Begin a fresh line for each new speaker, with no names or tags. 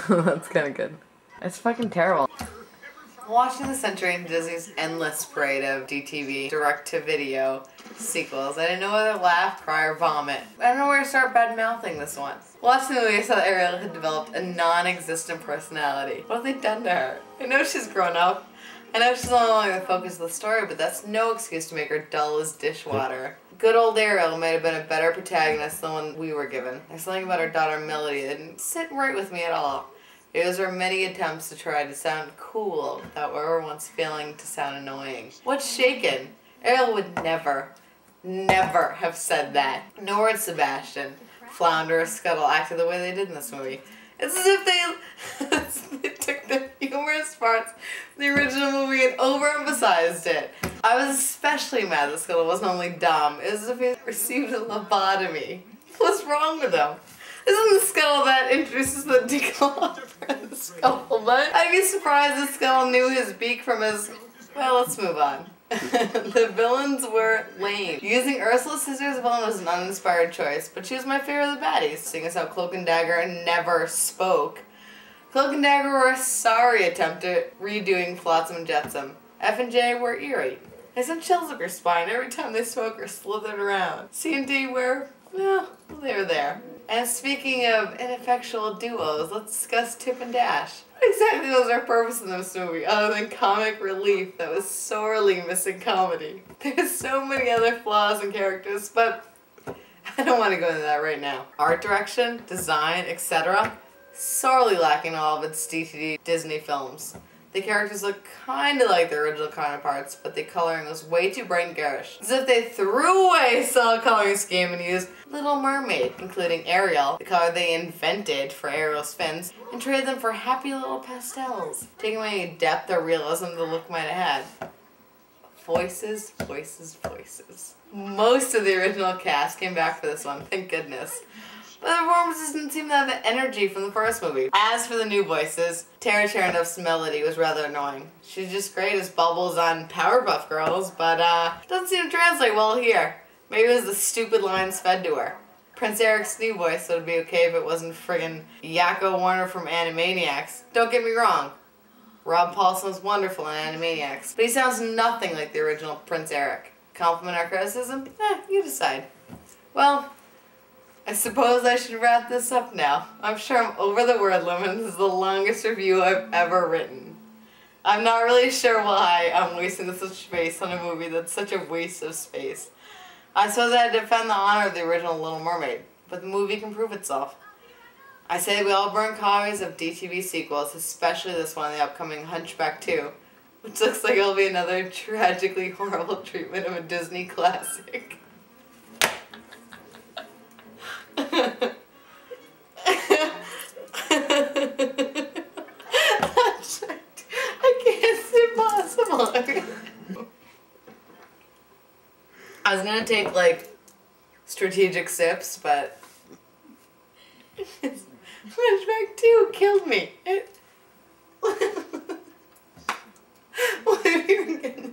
That's kind of good. It's fucking terrible.
Watching this entry into Disney's endless parade of DTV, direct-to-video sequels, I didn't know whether to laugh, cry, or vomit. I don't know where to start bad-mouthing this one. Watching the movie, I saw that Ariel had developed a non-existent personality. What have they done to her? I know she's grown up. I know she's no longer the focus of the story, but that's no excuse to make her dull as dishwater. Good old Ariel might have been a better protagonist than one we were given. There's something about her daughter Melody that didn't sit right with me at all. Those were many attempts to try to sound cool without ever once failing to sound annoying. What's shaken? Ariel would never have said that. Nor would Sebastian, Flounder, or Scuttle acted the way they did in this movie. It's as if they took the humorous parts of the original movie and overemphasized it. I was especially mad that Scuttle wasn't only dumb, it was as if he received a lobotomy. What's wrong with him? Isn't the Scuttle that introduces the declaw for the scuttlebutt? I'd be surprised if Scuttle knew his beak from his... Well, let's move on. The villains were lame. Using Ursula's sister's villain was an uninspired choice, but she was my favorite of the baddies, seeing as how Cloak and Dagger never spoke. Cloak and Dagger were a sorry attempt at redoing Flotsam and Jetsam. F and J were eerie. They sent chills up your spine every time they spoke or slithered around. C and D were, well, they were there. And speaking of ineffectual duos, let's discuss Tip and Dash. What exactly was their purpose in this movie, other than comic relief that was sorely missing comedy? There's so many other flaws in characters, but I don't want to go into that right now. Art direction, design, etc. sorely lacking all of its DTD Disney films. The characters look kinda like their original counterparts, but the coloring was way too bright and garish. As if they threw away a solid coloring scheme and used Little Mermaid, including Ariel, the color they invented for Ariel's fins, and traded them for happy little pastels, taking away any depth or realism the look might have had. Voices, voices, voices. Most of the original cast came back for this one, thank goodness. But the performances didn't seem to have the energy from the first movie. As for the new voices, Tara Chernoff's Melody was rather annoying. She's just great as Bubbles on Powerpuff Girls, but doesn't seem to translate well here. Maybe it was the stupid lines fed to her. Prince Eric's new voice would be okay if it wasn't friggin' Yakko Warner from Animaniacs. Don't get me wrong, Rob Paulson was wonderful in Animaniacs, but he sounds nothing like the original Prince Eric. Compliment or criticism? You decide. Well, I suppose I should wrap this up now. I'm sure I'm over the word limit. This is the longest review I've ever written. I'm not really sure why I'm wasting such space on a movie that's such a waste of space. I suppose I had to defend the honor of the original Little Mermaid, but the movie can prove itself. I say we all burn copies of DTV sequels, especially this one, the upcoming Hunchback 2, which looks like it'll be another tragically horrible treatment of a Disney classic. I can't, it's impossible. I was gonna take like strategic sips, but Flashback 2 killed me. What are you even gonna